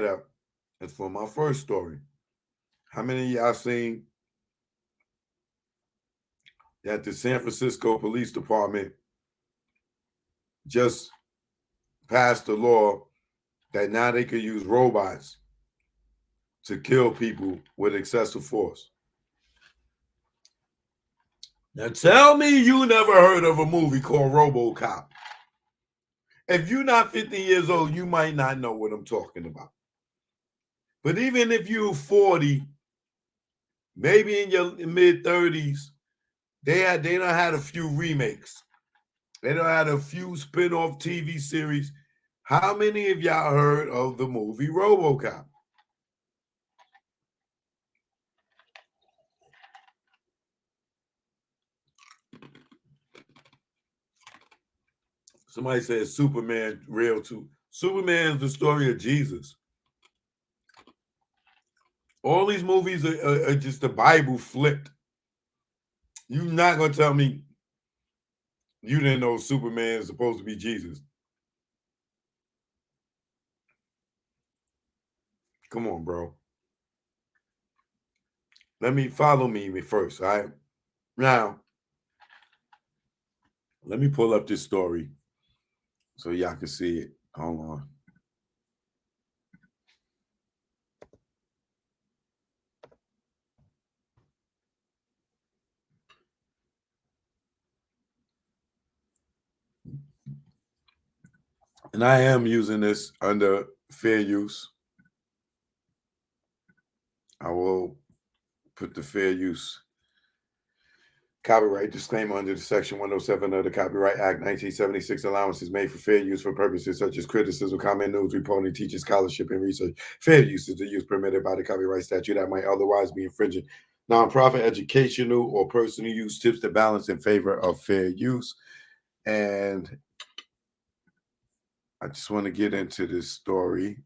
up. That's for my first story. How many of y'all seen that the San Francisco Police Department just passed a law that now they could use robots to kill people with excessive force? Now tell me you never heard of a movie called Robocop. If you're not 50 years old, you might not know what I'm talking about. But even if you're 40, maybe in your mid 30s, they done had a few remakes. They done had a few spin-off TV series. How many of y'all heard of the movie Robocop? Somebody says Superman real too. Superman's the story of Jesus. All these movies are just the Bible flipped. You're not gonna tell me you didn't know Superman is supposed to be Jesus. Come on, bro. Follow me first, all right? Now, let me pull up this story so y'all can see it. Hold on. And I am using this under fair use. I will put the fair use copyright disclaimer under the Section 107 of the Copyright Act 1976. Allowances made for fair use for purposes such as criticism, comment, news, reporting, teaching, scholarship, and research. Fair use is the use permitted by the copyright statute that might otherwise be infringing. Nonprofit, educational, or personal use tips the balance in favor of fair use. And I just want to get into this story.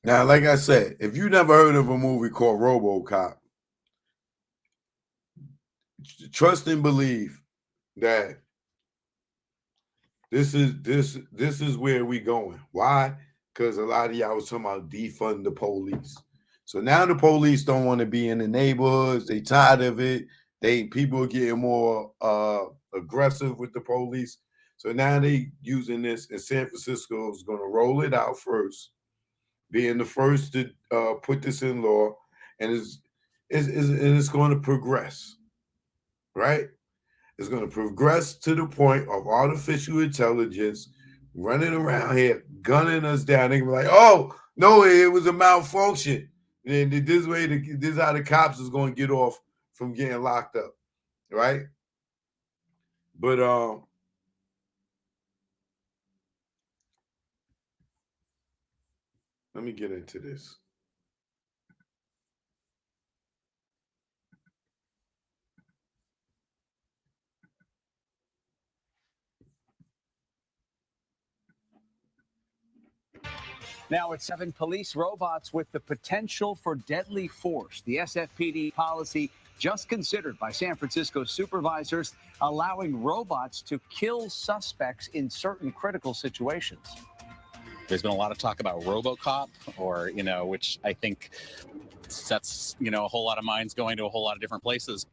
Now, like I said, if you never heard of a movie called Robocop, trust and believe that this is where we going. Why? Because a lot of y'all was talking about defund the police. So now the police don't want to be in the neighborhoods. They tired of it. People are getting more aggressive with the police. So now they using this, and San Francisco is going to roll it out first, being the first to put this in law, and it's going to progress, right? It's going to progress to the point of artificial intelligence running around here, gunning us down. They can be like, "Oh no, it was a malfunction." And this is how the cops is going to get off from getting locked up, right? But let me get into this. Now at 7, police robots with the potential for deadly force. The SFPD policy just considered by San Francisco supervisors, allowing robots to kill suspects in certain critical situations. There's been a lot of talk about Robocop, or, which I think sets, a whole lot of minds going to a whole lot of different places.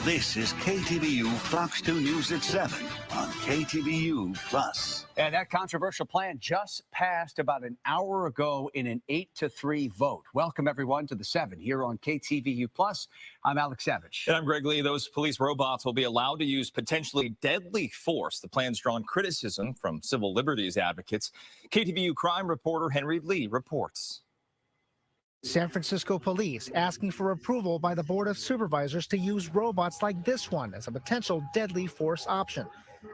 This is KTVU Fox 2 News at 7 on KTVU Plus. And that controversial plan just passed about an hour ago in an 8-3 vote. Welcome, everyone, to the 7 here on KTVU Plus. I'm Alex Savage. And I'm Greg Lee. Those police robots will be allowed to use potentially deadly force. The plan's drawn criticism from civil liberties advocates. KTVU crime reporter Henry Lee reports. San Francisco police asking for approval by the Board of Supervisors to use robots like this one as a potential deadly force option.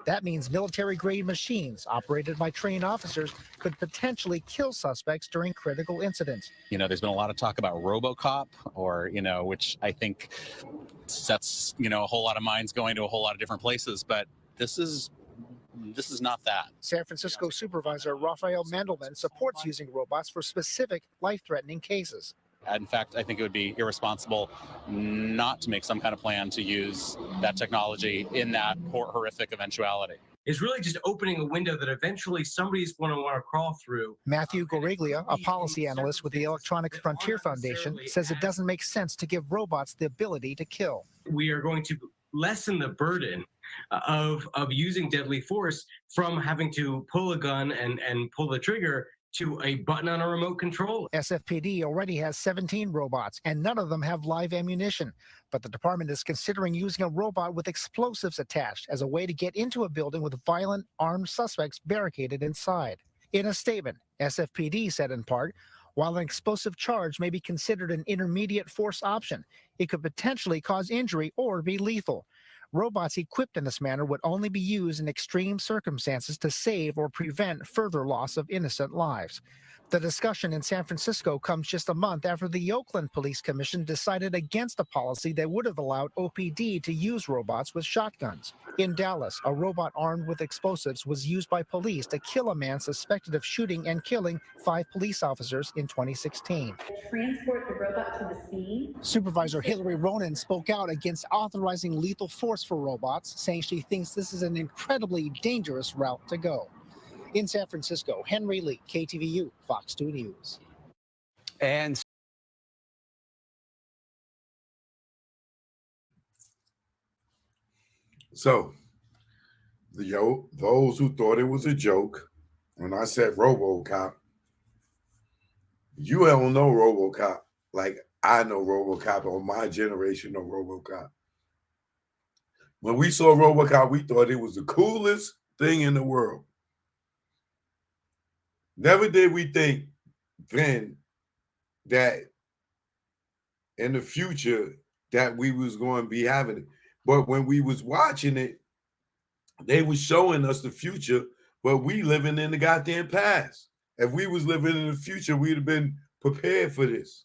That means military-grade machines operated by trained officers could potentially kill suspects during critical incidents. There's been a lot of talk about Robocop, or, which I think sets, a whole lot of minds going to a whole lot of different places. But this is this is not that. San Francisco Supervisor Rafael Mandelman supports using robots for specific life-threatening cases. In fact, I think it would be irresponsible not to make some kind of plan to use that technology in that horrific eventuality. Is really just opening a window that eventually somebody's going to want to crawl through. Matthew Goriglia, a policy analyst with the Electronic Frontier Foundation, says it doesn't make sense to give robots the ability to kill. We are going to lessen the burden of using deadly force from having to pull a gun and pull the trigger to a button on a remote control. SFPD already has 17 robots, and none of them have live ammunition. But the department is considering using a robot with explosives attached as a way to get into a building with violent, armed suspects barricaded inside. In a statement, SFPD said in part, while an explosive charge may be considered an intermediate force option, it could potentially cause injury or be lethal. Robots equipped in this manner would only be used in extreme circumstances to save or prevent further loss of innocent lives. The discussion in San Francisco comes just a month after the Oakland Police Commission decided against a policy that would have allowed OPD to use robots with shotguns. In Dallas, a robot armed with explosives was used by police to kill a man suspected of shooting and killing 5 police officers in 2016. Transport the robot to the scene. Supervisor Hillary Ronen spoke out against authorizing lethal force for robots, saying she thinks this is an incredibly dangerous route to go. In San Francisco, Henry Lee, KTVU, Fox 2 News. And So, those who thought it was a joke, when I said Robocop, you don't know Robocop like I know Robocop, or my generation know Robocop. When we saw Robocop, we thought it was the coolest thing in the world. Never did we think then that in the future that we was going to be having it. But when we was watching it, they was showing us the future, but we living in the goddamn past. If we was living in the future, we'd have been prepared for this.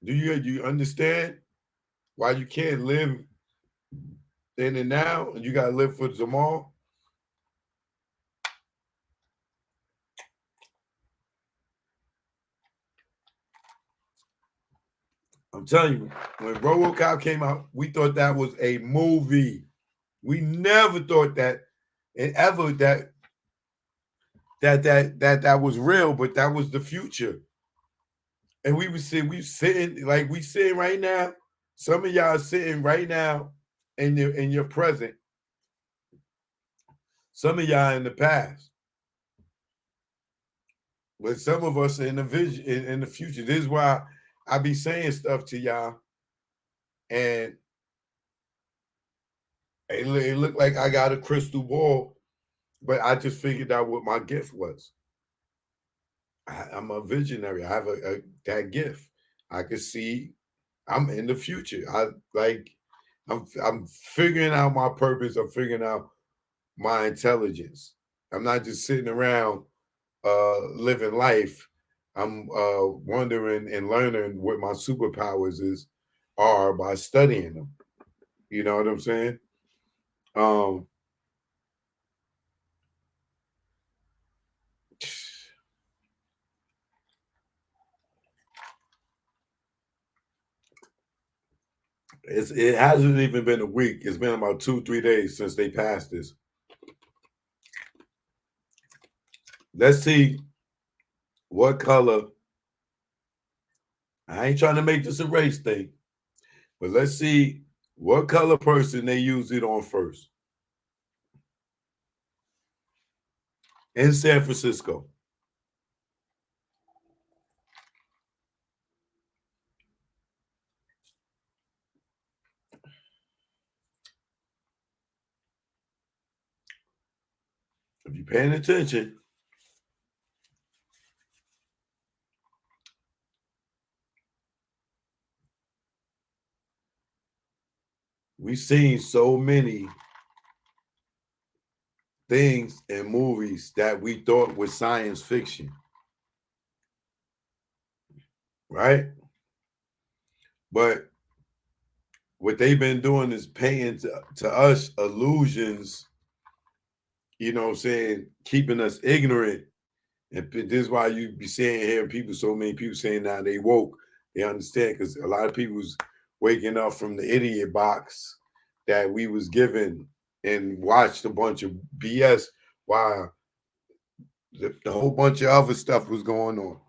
Do you understand why you can't live in the now and you got to live for tomorrow? I'm telling you, when Robocop came out, we thought that was a movie. We never thought that and ever that was real, but that was the future. And we sitting like we sitting right now. Some of y'all are sitting right now in your present. Some of y'all in the past. But some of us are in the vision in the future. This is why I be saying stuff to y'all, and it looked like I got a crystal ball, but I just figured out what my gift was. I'm a visionary. I have that gift. I can see. I'm in the future. I'm figuring out my purpose. I'm figuring out my intelligence. I'm not just sitting around living life. I'm wondering and learning what my superpowers are by studying them. You know what I'm saying? It hasn't even been a week. It's been about 2-3 days since they passed this. Let's see what color. I ain't trying to make this a race thing, but let's see what color person they use it on first. In San Francisco. If you're paying attention, we've seen so many things in movies that we thought was science fiction, right? But what they've been doing is paying to us illusions, you know what I'm saying, keeping us ignorant. And this is why you be saying here people, so many people saying now they woke. They understand because a lot of people's waking up from the idiot box that we was given and watched a bunch of BS while the whole bunch of other stuff was going on.